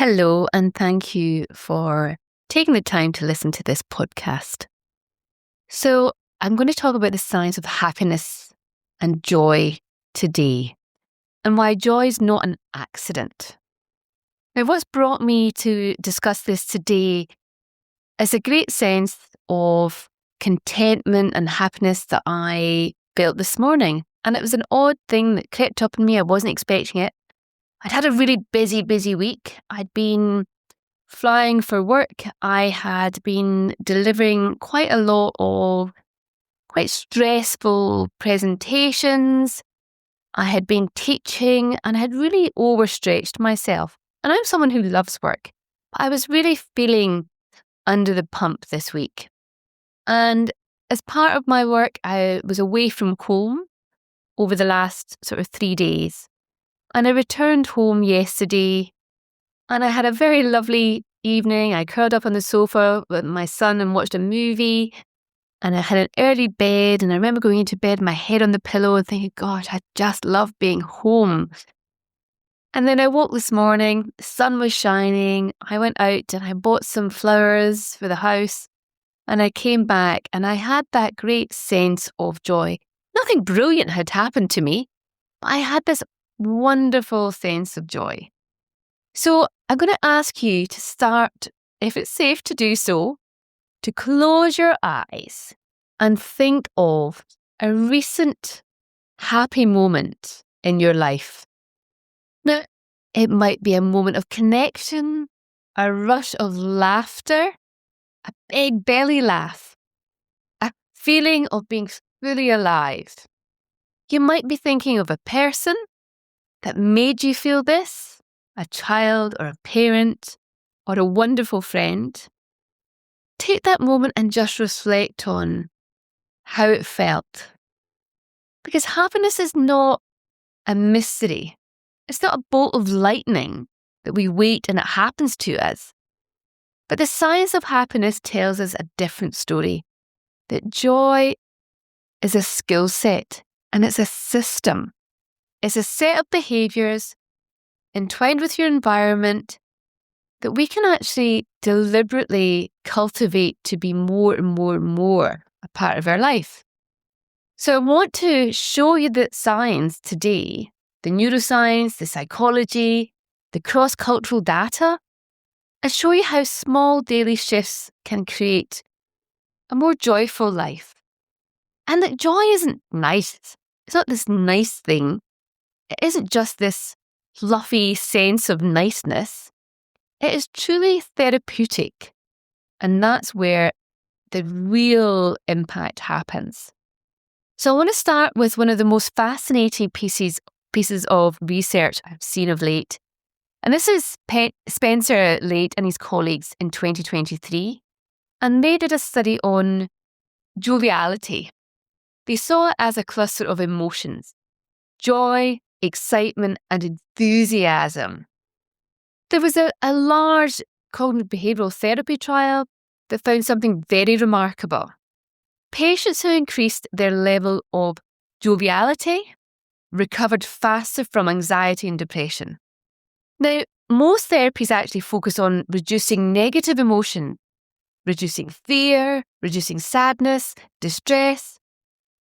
Hello, and thank you for taking the time to listen to this podcast. So, I'm going to talk about the science of happiness and joy today, and why joy is not an accident. Now, what's brought me to discuss this today is a great sense of contentment and happiness that I felt this morning. And it was an odd thing that crept up on me. I wasn't expecting it. I'd had a really busy week. I'd been flying for work. I had been delivering quite a lot of quite stressful presentations. I had been teaching and I had really overstretched myself. And I'm someone who loves work. But I was really feeling under the pump this week. And as part of my work, I was away from home over the last sort of 3 days. And I returned home yesterday and I had a very lovely evening. I curled up on the sofa with my son and watched a movie. And I had an early bed. And I remember going into bed, my head on the pillow and thinking, gosh, I just love being home. And then I woke this morning, the sun was shining. I went out and I bought some flowers for the house. And I came back and I had that great sense of joy. Nothing brilliant had happened to me, but I had this wonderful sense of joy. So I'm going to ask you to start, if it's safe to do so, to close your eyes and think of a recent happy moment in your life. Now, it might be a moment of connection, a rush of laughter, a big belly laugh, a feeling of being fully alive. You might be thinking of a person that made you feel this, a child or a parent or a wonderful friend. Take that moment and just reflect on how it felt. Because happiness is not a mystery. It's not a bolt of lightning that we wait and it happens to us. But the science of happiness tells us a different story. That joy is a skill set and it's a system. It's a set of behaviours entwined with your environment that we can actually deliberately cultivate to be more and more a part of our life. So I want to show you the science today, the neuroscience, the psychology, the cross-cultural data, and show you how small daily shifts can create a more joyful life. And that joy isn't nice. It's not this nice thing. It isn't just this fluffy sense of niceness. It is truly therapeutic. And that's where the real impact happens. So I want to start with one of the most fascinating pieces of research I've seen of late. And this is Spencer Late and his colleagues in 2023. And they did a study on joviality. They saw it as a cluster of emotions: joy, excitement, and enthusiasm. There was a large cognitive behavioural therapy trial that found something very remarkable. Patients who increased their level of joviality recovered faster from anxiety and depression. Now, most therapies actually focus on reducing negative emotion, reducing fear, reducing sadness, distress.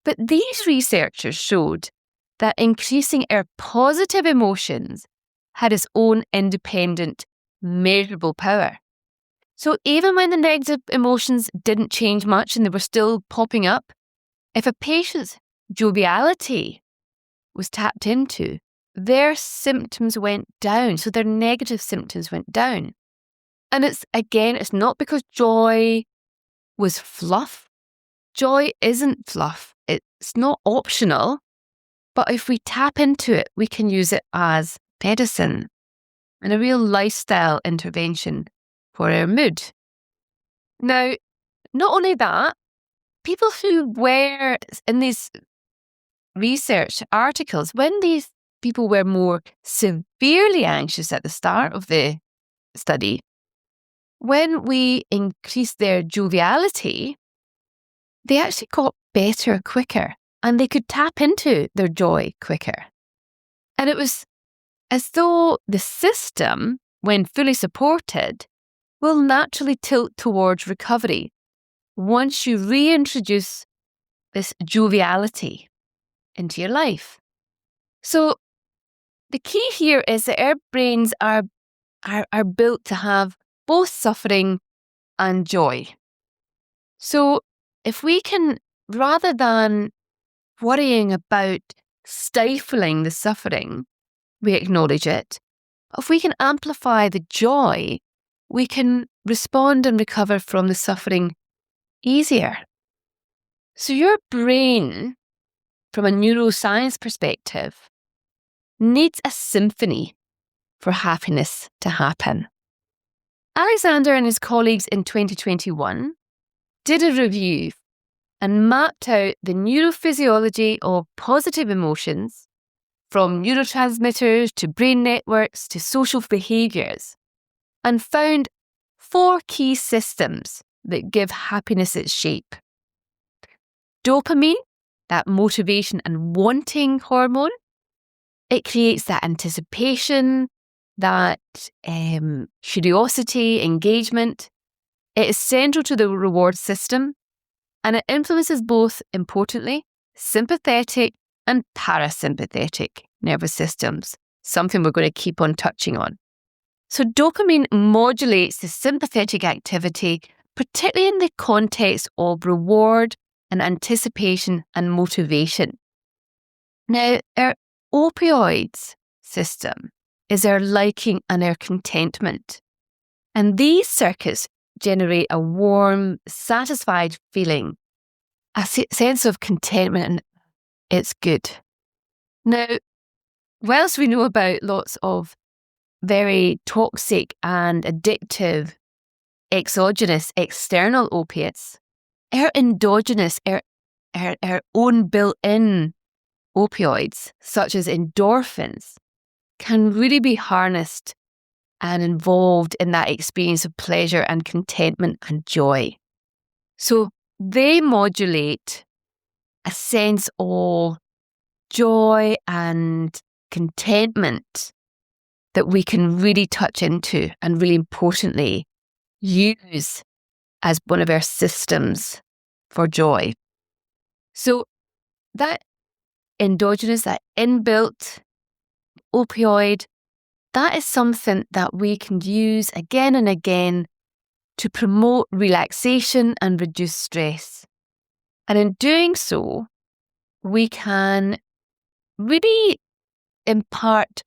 But these researchers showed that increasing our positive emotions had its own independent, measurable power. So even when the negative emotions didn't change much and they were still popping up, if a patient's joviality was tapped into, their symptoms went down. So their negative symptoms went down. And it's not because joy was fluff. Joy isn't fluff. It's not optional. But if we tap into it, we can use it as medicine and a real lifestyle intervention for our mood. Now, not only that, people who were in these research articles, when these people were more severely anxious at the start of the study, when we increased their joviality, they actually got better quicker and they could tap into their joy quicker. And it was as though the system when fully supported, will naturally tilt towards recovery once you reintroduce this joviality into your life. So the key here is that our brains are built to have both suffering and joy. So if we can, rather than worrying about stifling the suffering, we acknowledge it. If we can amplify the joy, we can respond and recover from the suffering easier. So your brain, from a neuroscience perspective, needs a symphony for happiness to happen. Alexander and his colleagues in 2021 did a review and mapped out the neurophysiology of positive emotions, from neurotransmitters to brain networks to social behaviours, and found 4 key systems that give happiness its shape. Dopamine, that motivation and wanting hormone, it creates that anticipation, that curiosity, engagement. It is central to the reward system, and it influences both, importantly, sympathetic and parasympathetic nervous systems, something we're going to keep on touching on. So dopamine modulates the sympathetic activity, particularly in the context of reward and anticipation and motivation. Now, our opioids system is our liking and our contentment. And these circuits generate a warm, satisfied feeling, a sense of contentment, and it's good. Now, whilst we know about lots of very toxic and addictive exogenous external opiates, our endogenous, our own built-in opioids, such as endorphins, can really be harnessed and involved in that experience of pleasure and contentment and joy. So they modulate a sense of joy and contentment that we can really touch into and, really importantly, use as one of our systems for joy. So that endogenous, that inbuilt opioid, that is something that we can use again and again to promote relaxation and reduce stress. And in doing so, we can really impart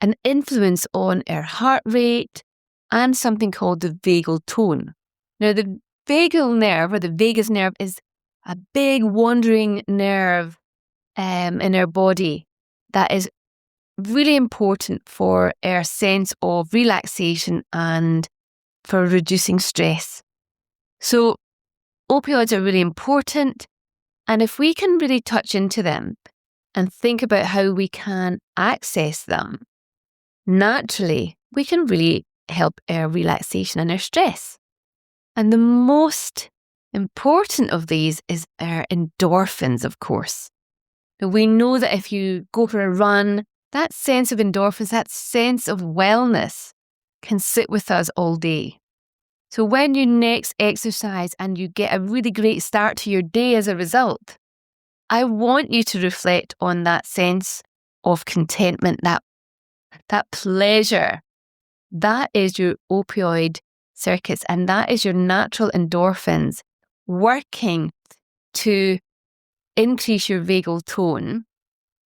an influence on our heart rate and something called the vagal tone. Now, the vagal nerve, or the vagus nerve, is a big wandering nerve in our body that is really important for our sense of relaxation and for reducing stress. So opioids are really important, and if we can really touch into them and think about how we can access them, naturally we can really help our relaxation and our stress. And the most important of these is our endorphins, of course. Now, we know that if you go for a run, that sense of endorphins, that sense of wellness can sit with us all day. So when you next exercise and you get a really great start to your day as a result, I want you to reflect on that sense of contentment, that pleasure. That is your opioid circuits, and that is your natural endorphins working to increase your vagal tone,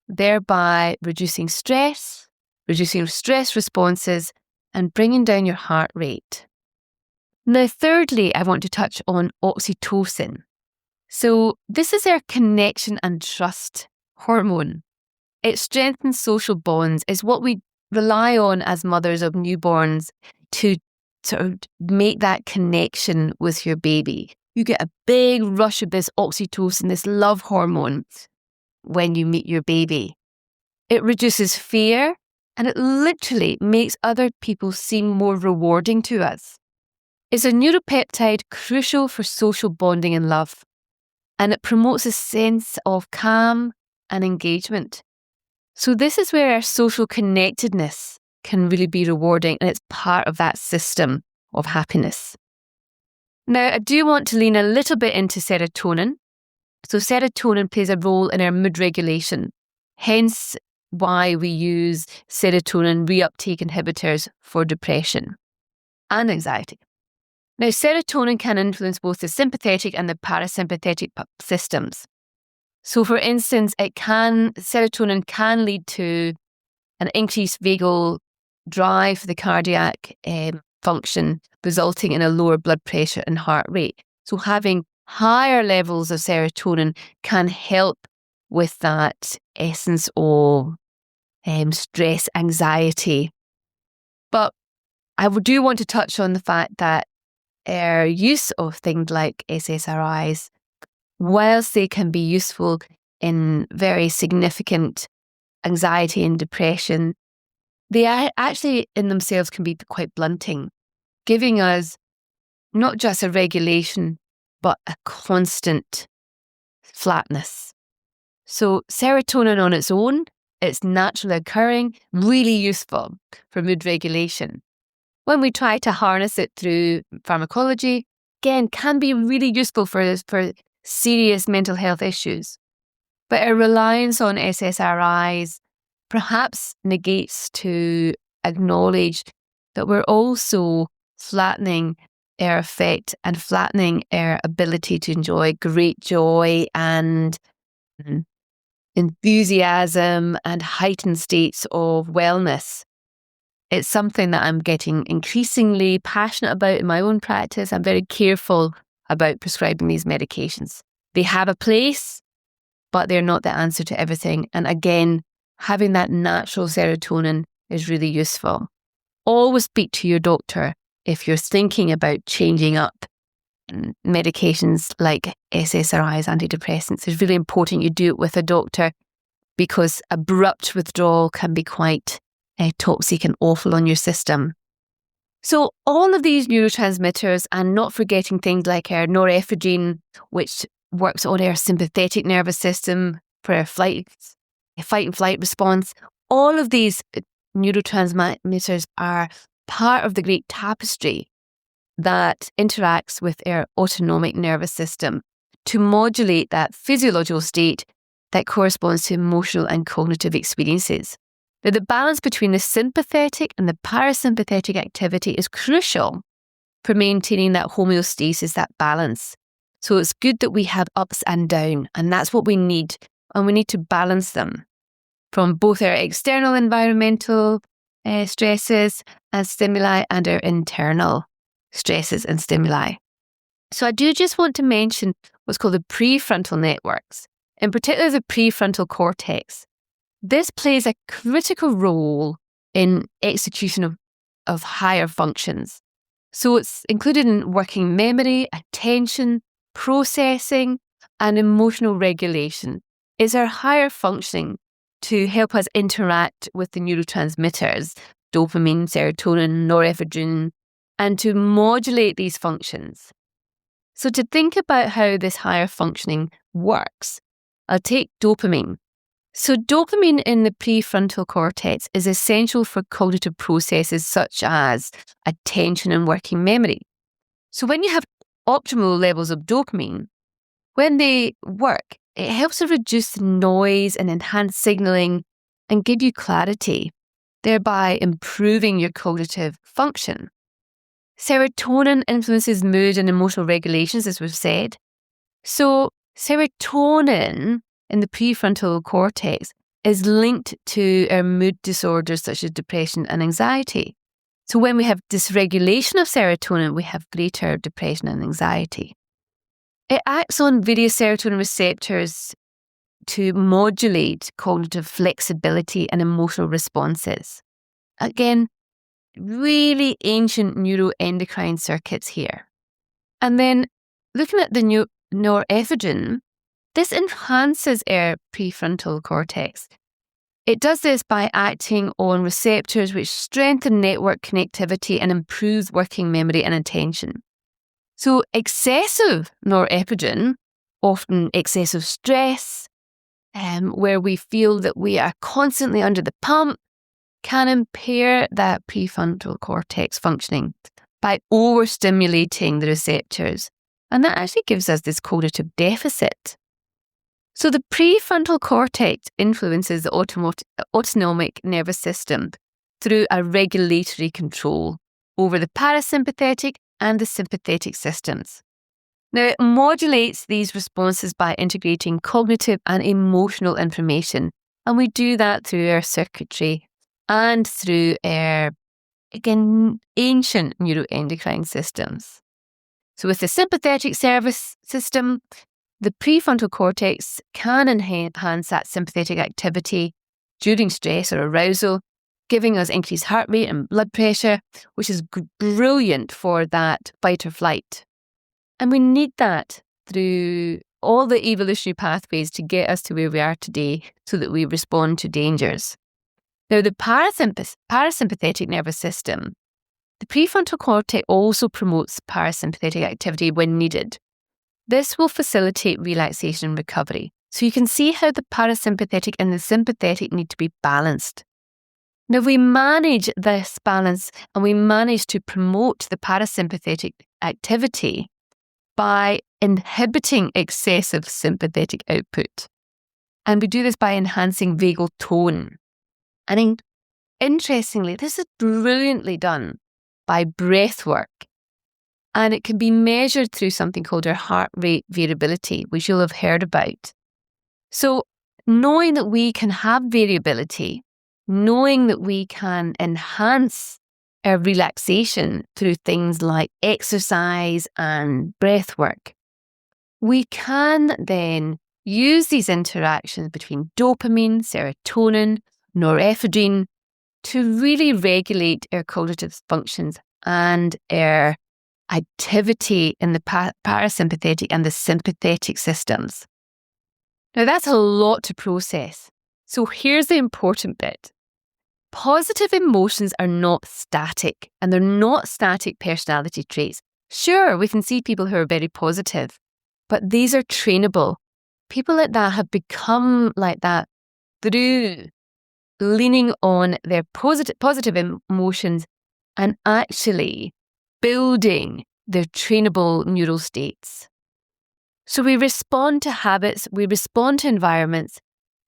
thereby reducing stress responses, and bringing down your heart rate. Now, thirdly, I want to touch on oxytocin. So this is our connection and trust hormone. It strengthens social bonds, is what we rely on as mothers of newborns to sort of make that connection with your baby. You get a big rush of this oxytocin, this love hormone, when you meet your baby. It reduces fear, and it literally makes other people seem more rewarding to us. It's a neuropeptide crucial for social bonding and love, and it promotes a sense of calm and engagement. So this is where our social connectedness can really be rewarding, and it's part of that system of happiness. Now, I do want to lean a little bit into serotonin. So serotonin plays a role in our mood regulation, hence why we use serotonin reuptake inhibitors for depression and anxiety. Now, serotonin can influence both the sympathetic and the parasympathetic systems. So, for instance, serotonin can lead to an increased vagal drive for the cardiac function, resulting in a lower blood pressure and heart rate. So, having higher levels of serotonin can help with that essence of stress, anxiety. But I do want to touch on the fact that our use of things like SSRIs, whilst they can be useful in very significant anxiety and depression, they actually in themselves can be quite blunting, giving us not just a regulation, but a constant flatness. So serotonin on its own, it's naturally occurring, really useful for mood regulation. When we try to harness it through pharmacology, again, can be really useful for serious mental health issues. But our reliance on SSRIs perhaps negates to acknowledge that we're also flattening our effect and flattening our ability to enjoy great joy and enthusiasm and heightened states of wellness. It's something that I'm getting increasingly passionate about in my own practice. I'm very careful about prescribing these medications. They have a place, but they're not the answer to everything. And again, having that natural serotonin is really useful. Always speak to your doctor if you're thinking about changing up medications like SSRIs, antidepressants. It's really important you do it with a doctor because abrupt withdrawal can be quite toxic and awful on your system. So all of these neurotransmitters, and not forgetting things like our norepinephrine, which works on our sympathetic nervous system for our fight and flight response, all of these neurotransmitters are part of the great tapestry that interacts with our autonomic nervous system to modulate that physiological state that corresponds to emotional and cognitive experiences. Now, the balance between the sympathetic and the parasympathetic activity is crucial for maintaining that homeostasis, that balance. So it's good that we have ups and downs, and that's what we need. And we need to balance them from both our external environmental stresses and stimuli and our internal stresses and stimuli. So I do just want to mention what's called the prefrontal networks, in particular the prefrontal cortex. This plays a critical role in execution of higher functions. So it's included in working memory, attention, processing, and emotional regulation. It's our higher functioning to help us interact with the neurotransmitters, dopamine, serotonin, norepinephrine, and to modulate these functions. So to think about how this higher functioning works, I'll take dopamine. So dopamine in the prefrontal cortex is essential for cognitive processes such as attention and working memory. So when you have optimal levels of dopamine, when they work, it helps to reduce the noise and enhance signaling and give you clarity, thereby improving your cognitive function. Serotonin influences mood and emotional regulations, as we've said. So serotonin in the prefrontal cortex is linked to our mood disorders such as depression and anxiety. So when we have dysregulation of serotonin, we have greater depression and anxiety. It acts on various serotonin receptors to modulate cognitive flexibility and emotional responses. Again, really ancient neuroendocrine circuits here. And then looking at the norepinephrine, this enhances our prefrontal cortex. It does this by acting on receptors which strengthen network connectivity and improve working memory and attention. So excessive norepinephrine, often excessive stress, where we feel that we are constantly under the pump, can impair that prefrontal cortex functioning by overstimulating the receptors. And that actually gives us this cognitive deficit. So the prefrontal cortex influences the autonomic nervous system through a regulatory control over the parasympathetic and the sympathetic systems. Now, it modulates these responses by integrating cognitive and emotional information. And we do that through our circuitry and through our, again, ancient neuroendocrine systems. So with the sympathetic nervous system, the prefrontal cortex can enhance that sympathetic activity during stress or arousal, giving us increased heart rate and blood pressure, which is brilliant for that fight or flight. And we need that through all the evolutionary pathways to get us to where we are today so that we respond to dangers. Now, the parasympathetic nervous system, the prefrontal cortex also promotes parasympathetic activity when needed. This will facilitate relaxation and recovery. So you can see how the parasympathetic and the sympathetic need to be balanced. Now, we manage this balance and we manage to promote the parasympathetic activity by inhibiting excessive sympathetic output. And we do this by enhancing vagal tone. And interestingly, this is brilliantly done by breath work. And it can be measured through something called our heart rate variability, which you'll have heard about. So knowing that we can have variability, knowing that we can enhance our relaxation through things like exercise and breath work, we can then use these interactions between dopamine, serotonin, norepinephrine to really regulate our cognitive functions and our activity in the parasympathetic and the sympathetic systems. Now, that's a lot to process. So here's the important bit. Positive emotions are not static, and they're not static personality traits. Sure, we can see people who are very positive, but these are trainable. People like that have become like that through leaning on their positive emotions and actually building their trainable neural states. So we respond to habits, we respond to environments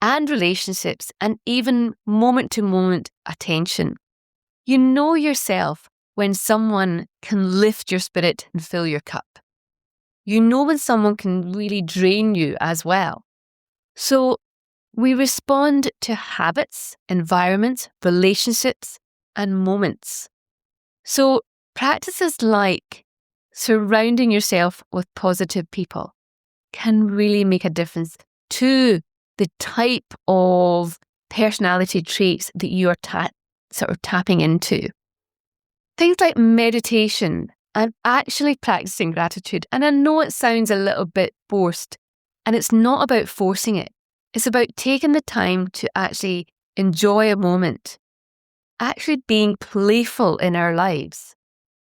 and relationships, and even moment-to-moment attention. You know yourself when someone can lift your spirit and fill your cup. You know when someone can really drain you as well. So we respond to habits, environments, relationships, and moments. So practices like surrounding yourself with positive people can really make a difference to the type of personality traits that you are tapping into. Things like meditation and actually practicing gratitude. And I know it sounds a little bit forced, and it's not about forcing it. It's about taking the time to actually enjoy a moment, actually being playful in our lives,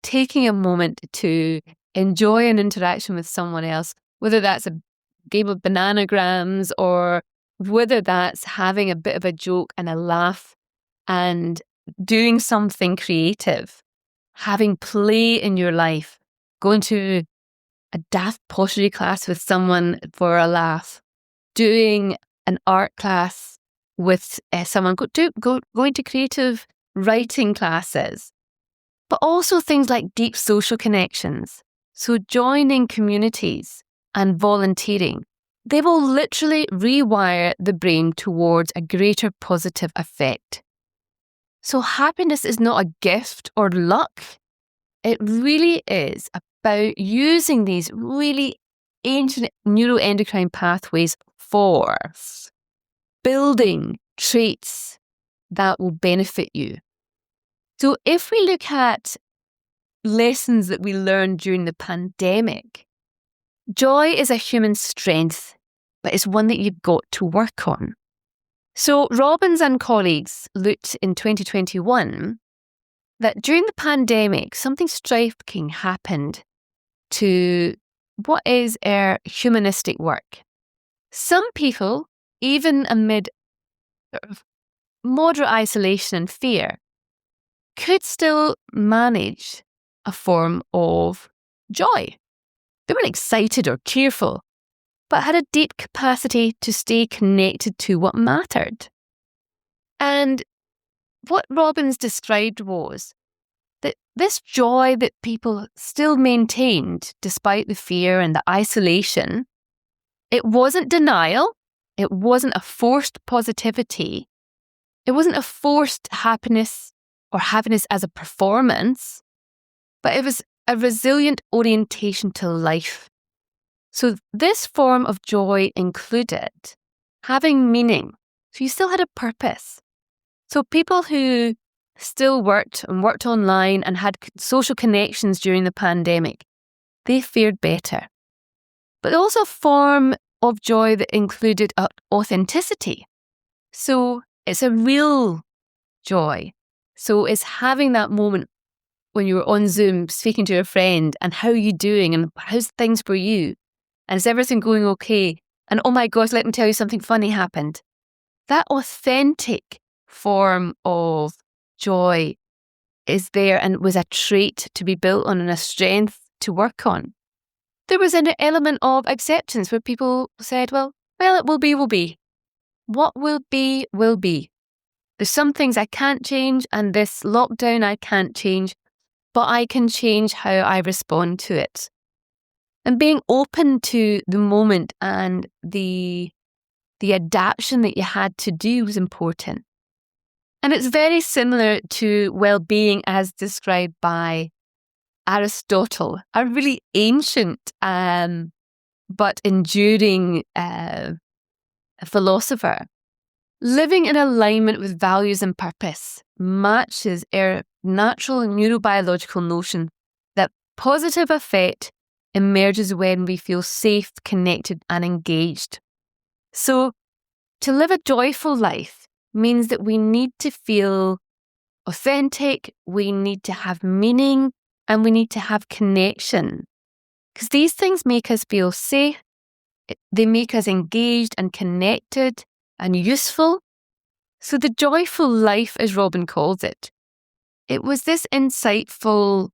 taking a moment to enjoy an interaction with someone else, whether that's a game of bananagrams or whether that's having a bit of a joke and a laugh and doing something creative, having play in your life, going to a daft pottery class with someone for a laugh, doing an art class with someone, going to creative writing classes, but also things like deep social connections. So joining communities and volunteering, they will literally rewire the brain towards a greater positive effect. So happiness is not a gift or luck. It really is about using these really ancient neuroendocrine pathways for building traits that will benefit you. So if we look at lessons that we learned during the pandemic, joy is a human strength, but it's one that you've got to work on. So Robbins and colleagues looked in 2021 that during the pandemic, something striking happened to what is our humanistic work. Some people, even amid moderate isolation and fear could still manage a form of joy. They weren't excited or cheerful, but had a deep capacity to stay connected to what mattered. And what Robbins described was that this joy that people still maintained despite the fear and the isolation, it wasn't denial, it wasn't a forced positivity, it wasn't a forced happiness or happiness as a performance, but it was a resilient orientation to life. So this form of joy included having meaning. So you still had a purpose. So people who still worked online and had social connections during the pandemic, they fared better. But also a form of joy that included authenticity. So it's a real joy. So it's having that moment when you were on Zoom speaking to a friend and how are you doing and how's things for you? And is everything going okay? And oh my gosh, let me tell you something funny happened. That authentic form of joy is there and was a trait to be built on and a strength to work on. There was an element of acceptance where people said, well, it will be, will be. What will be, will be. There's some things I can't change and this lockdown I can't change, but I can change how I respond to it. And being open to the moment and the adaptation that you had to do was important. And it's very similar to well-being as described by Aristotle, a really ancient but enduring philosopher. Living in alignment with values and purpose matches our natural neurobiological notion that positive affect emerges when we feel safe, connected, and engaged. So, to live a joyful life means that we need to feel authentic, we need to have meaning, and we need to have connection. Because these things make us feel safe, they make us engaged and connected and useful. So the joyful life, as Robin calls it was this insightful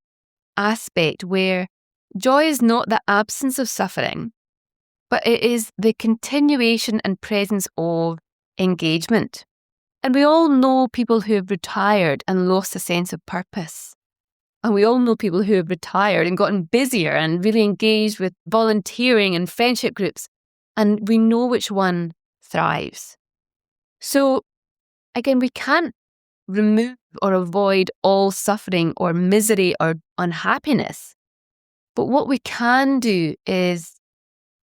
aspect where joy is not the absence of suffering, but it is the continuation and presence of engagement. And we all know people who have retired and lost a sense of purpose. And we all know people who have retired and gotten busier and really engaged with volunteering and friendship groups. And we know which one thrives. So again, we can't remove or avoid all suffering or misery or unhappiness. But what we can do is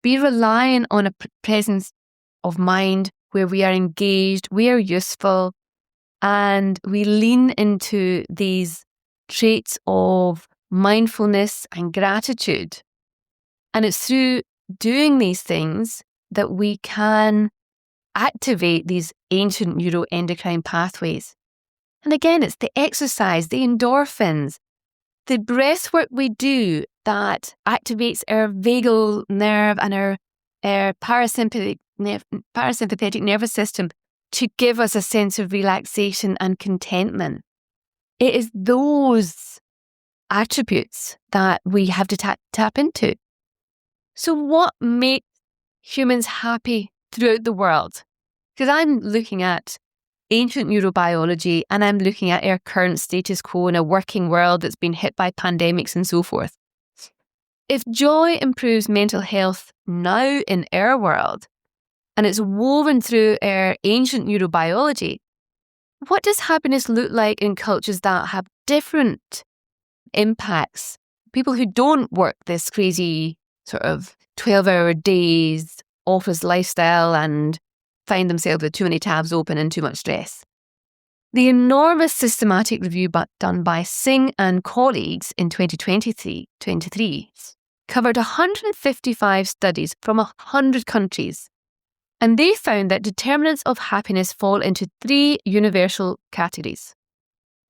be reliant on a presence of mind where we are engaged, we are useful, and we lean into these traits of mindfulness and gratitude. And it's through doing these things that we can activate these ancient neuroendocrine pathways. And again, it's the exercise, the endorphins, the breath work we do that activates our vagal nerve and our parasympathetic nervous system to give us a sense of relaxation and contentment. It is those attributes that we have to tap into. So what makes humans happy throughout the world? Because I'm looking at ancient neurobiology and I'm looking at our current status quo in a working world that's been hit by pandemics and so forth. If joy improves mental health now in our world, and it's woven through our ancient neurobiology, what does happiness look like in cultures that have different impacts? People who don't work this crazy sort of 12-hour days, office lifestyle and find themselves with too many tabs open and too much stress. The enormous systematic review done by Singh and colleagues in 2023 covered 155 studies from 100 countries. And they found that determinants of happiness fall into 3 universal categories: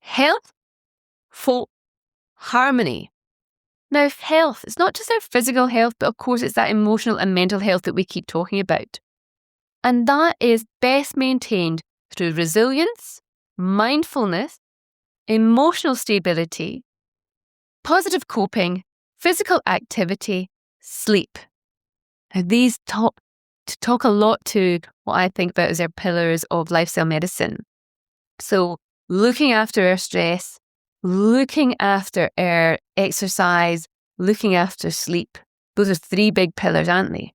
health, folk, harmony. Now, health, it's not just our physical health, but of course it's that emotional and mental health that we keep talking about. And that is best maintained through resilience, mindfulness, emotional stability, positive coping, physical activity, sleep. Now, these talk a lot to what I think about as our pillars of lifestyle medicine. So looking after our stress, looking after our exercise, looking after sleep. Those are 3 big pillars, aren't they?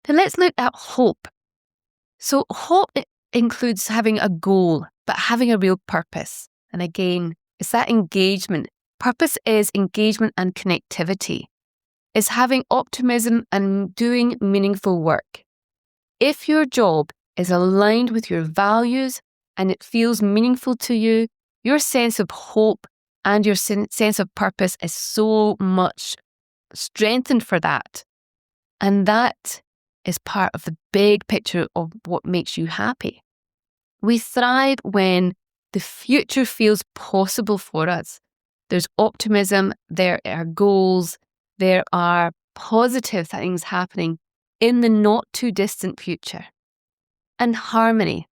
Then let's look at hope. So hope includes having a goal, but having a real purpose. And again, it's that engagement. Purpose is engagement and connectivity. It's having optimism and doing meaningful work. If your job is aligned with your values and it feels meaningful to you, your sense of hope and your sense of purpose is so much strengthened for that. And that is part of the big picture of what makes you happy. We thrive when the future feels possible for us. There's optimism, there are goals, there are positive things happening in the not too distant future. And harmony.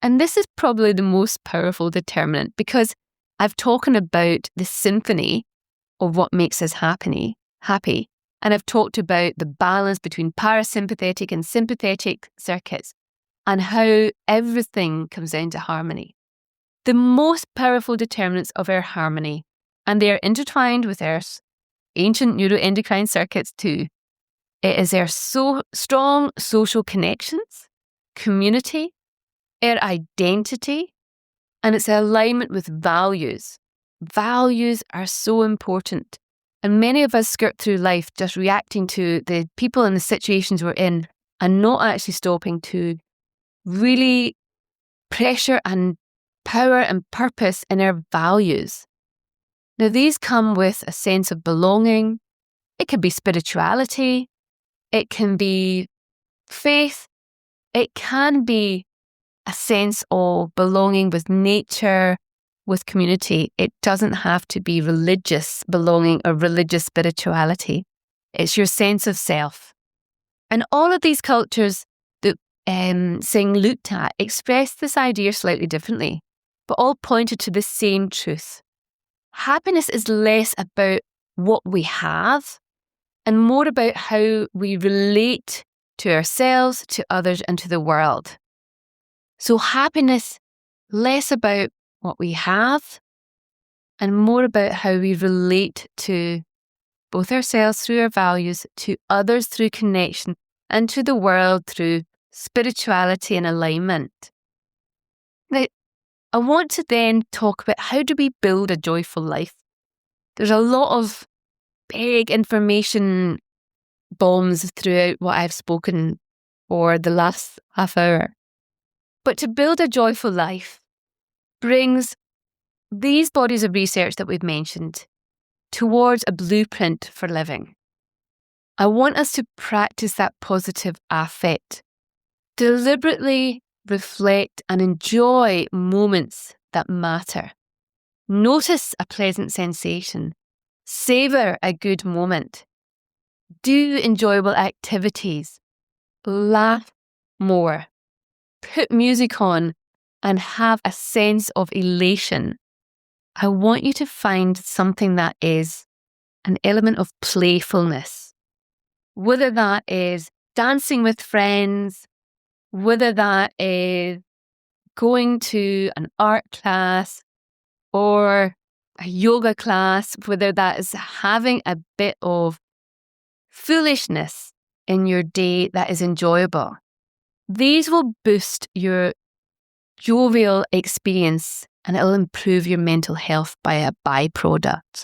And this is probably the most powerful determinant because I've talked about the symphony of what makes us happy. And I've talked about the balance between parasympathetic and sympathetic circuits and how everything comes down to harmony. The most powerful determinants of our harmony, and they are intertwined with our ancient neuroendocrine circuits too. It is our strong social connections, community, our identity, and it's alignment with values. Values are so important. And many of us skirt through life just reacting to the people and the situations we're in and not actually stopping to really pressure and power and purpose in our values. Now, these come with a sense of belonging. It can be spirituality. It can be faith. It can be a sense of belonging with nature, with community. It doesn't have to be religious belonging or religious spirituality. It's your sense of self. And all of these cultures that Singh looked at expressed this idea slightly differently, but all pointed to the same truth. Happiness is less about what we have and more about how we relate to ourselves, to others, and to the world. So happiness, less about what we have and more about how we relate to both ourselves through our values, to others through connection, and to the world through spirituality and alignment. Now, I want to then talk about how do we build a joyful life. There's a lot of big information bombs throughout what I've spoken for the last half hour. But to build a joyful life brings these bodies of research that we've mentioned towards a blueprint for living. I want us to practice that positive affect, deliberately reflect and enjoy moments that matter. Notice a pleasant sensation. Savour a good moment. Do enjoyable activities. Laugh more. Put music on and have a sense of elation. I want you to find something that is an element of playfulness. Whether that is dancing with friends, whether that is going to an art class or a yoga class, whether that is having a bit of foolishness in your day that is enjoyable. These will boost your jovial experience and it'll improve your mental health by a byproduct.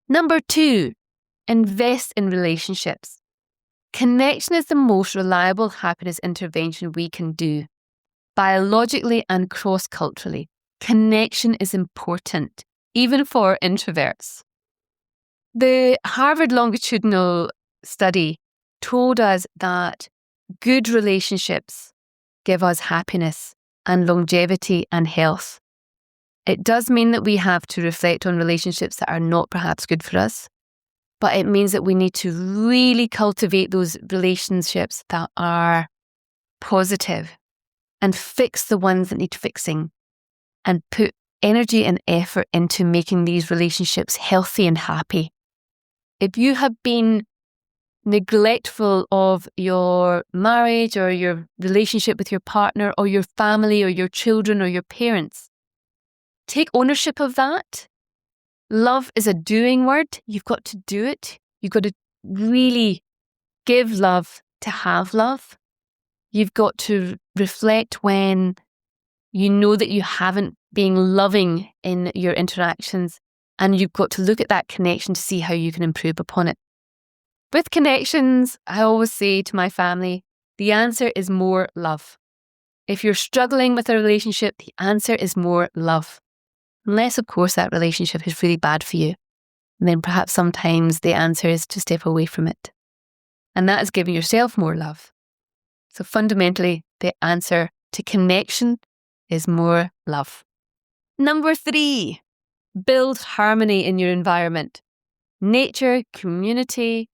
Number 2, invest in relationships. Connection is the most reliable happiness intervention we can do. Biologically and cross-culturally, connection is important, even for introverts. The Harvard longitudinal study told us that good relationships give us happiness and longevity and health. It does mean that we have to reflect on relationships that are not perhaps good for us, but it means that we need to really cultivate those relationships that are positive. and fix the ones that need fixing and put energy and effort into making these relationships healthy and happy. If you have been neglectful of your marriage or your relationship with your partner or your family or your children or your parents, take ownership of that. Love is a doing word. You've got to do it. You've got to really give love to have love. You've got to reflect when you know that you haven't been loving in your interactions, and you've got to look at that connection to see how you can improve upon it. With connections, I always say to my family, the answer is more love. If you're struggling with a relationship, the answer is more love. Unless, of course, that relationship is really bad for you. And then perhaps sometimes the answer is to step away from it. And that is giving yourself more love. So fundamentally, the answer to connection is more love. Number 3, build harmony in your environment. Nature, community,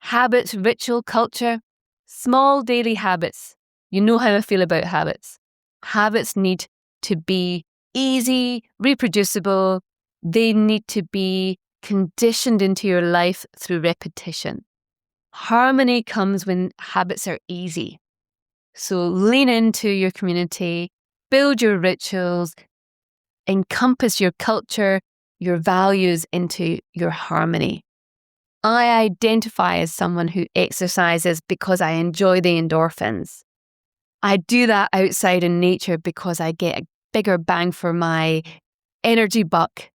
habits, ritual, culture, small daily habits. You know how I feel about habits. Habits need to be easy, reproducible. They need to be conditioned into your life through repetition. Harmony comes when habits are easy. So lean into your community, build your rituals, encompass your culture, your values into your harmony. I identify as someone who exercises because I enjoy the endorphins. I do that outside in nature because I get a bigger bang for my energy buck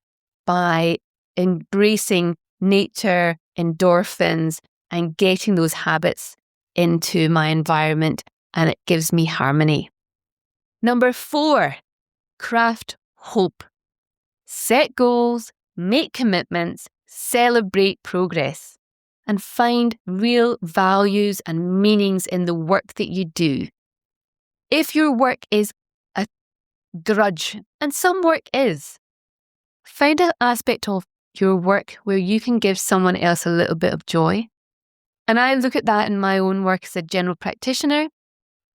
by embracing nature, endorphins, and getting those habits into my environment, and it gives me harmony. Number 4, craft hope. Set goals, make commitments, celebrate progress, and find real values and meanings in the work that you do. If your work is a drudge, and some work is, find an aspect of your work where you can give someone else a little bit of joy. And I look at that in my own work as a general practitioner.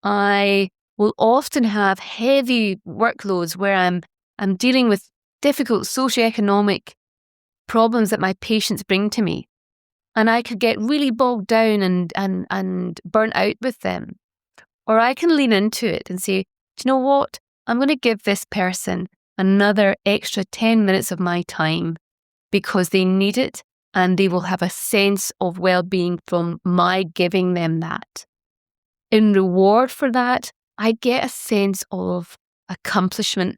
I will often have heavy workloads where I'm dealing with difficult socioeconomic problems that my patients bring to me. And I could get really bogged down and burnt out with them. Or I can lean into it and say, do you know what? I'm going to give this person another extra 10 minutes of my time because they need it and they will have a sense of well-being from my giving them that. In reward for that, I get a sense of accomplishment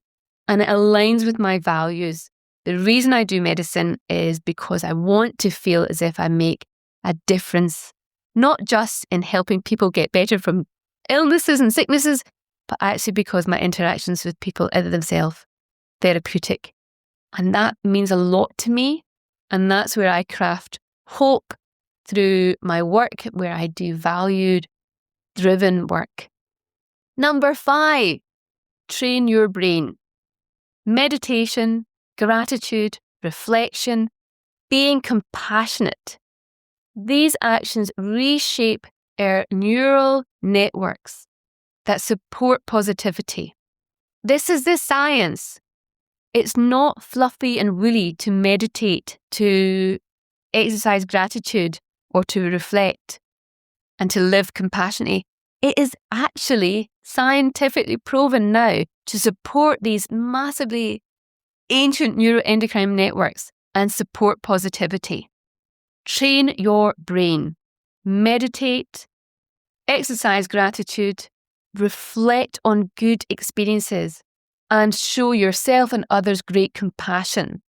and it aligns with my values. The reason I do medicine is because I want to feel as if I make a difference, not just in helping people get better from illnesses and sicknesses, but actually because my interactions with people are themselves therapeutic. And that means a lot to me. And that's where I craft hope through my work, where I do valued-driven work. Number 5, train your brain. Meditation, gratitude, reflection, being compassionate. These actions reshape our neural networks that support positivity. This is the science. It's not fluffy and woolly to meditate, to exercise gratitude, or to reflect and to live compassionately. It is actually scientifically proven now to support these massively ancient neuroendocrine networks and support positivity. Train your brain. Meditate, exercise gratitude, reflect on good experiences, and show yourself and others great compassion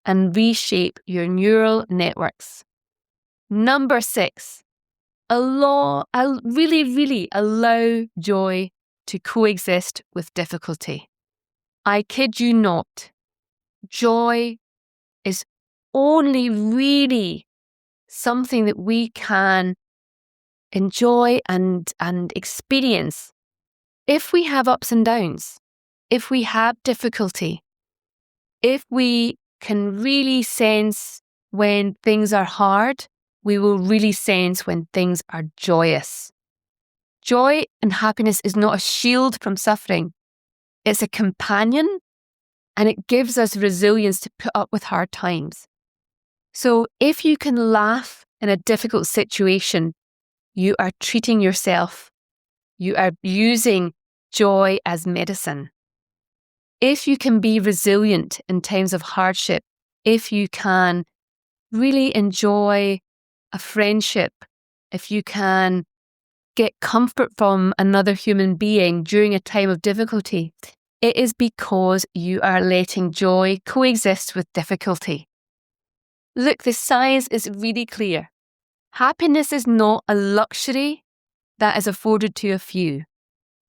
and reshape your neural networks. Number 6, really allow joy to coexist with difficulty. I kid you not. Joy is only really something that we can enjoy and experience if we have ups and downs, if we have difficulty, if we can really sense when things are hard, we will really sense when things are joyous. Joy and happiness is not a shield from suffering. It's a companion, and it gives us resilience to put up with hard times. So if you can laugh in a difficult situation, you are treating yourself. You are using joy as medicine. If you can be resilient in times of hardship, if you can really enjoy a friendship, if you can get comfort from another human being during a time of difficulty, it is because you are letting joy coexist with difficulty. Look, the science is really clear. Happiness is not a luxury that is afforded to a few.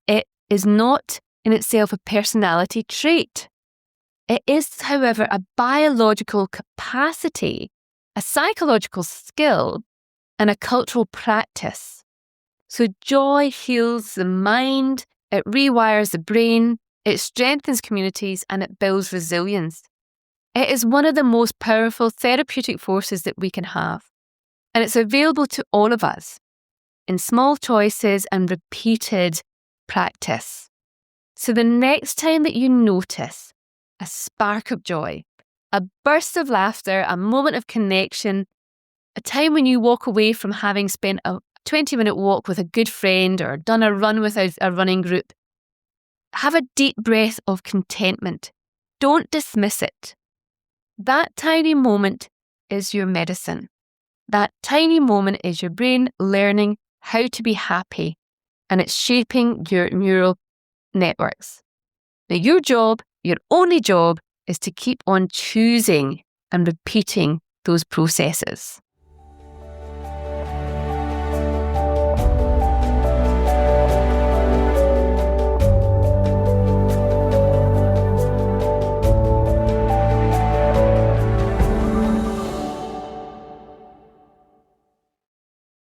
It is not in itself a personality trait. It is, however, a biological capacity, a psychological skill, and a cultural practice. So joy heals the mind, it rewires the brain, it strengthens communities, and it builds resilience. It is one of the most powerful therapeutic forces that we can have. And it's available to all of us in small choices and repeated practice. So the next time that you notice a spark of joy, a burst of laughter, a moment of connection, a time when you walk away from having spent a 20-minute walk with a good friend or done a run with a running group, have a deep breath of contentment. Don't dismiss it. That tiny moment is your medicine. That tiny moment is your brain learning how to be happy, and it's shaping your neural networks. Now, your job, your only job, is to keep on choosing and repeating those processes.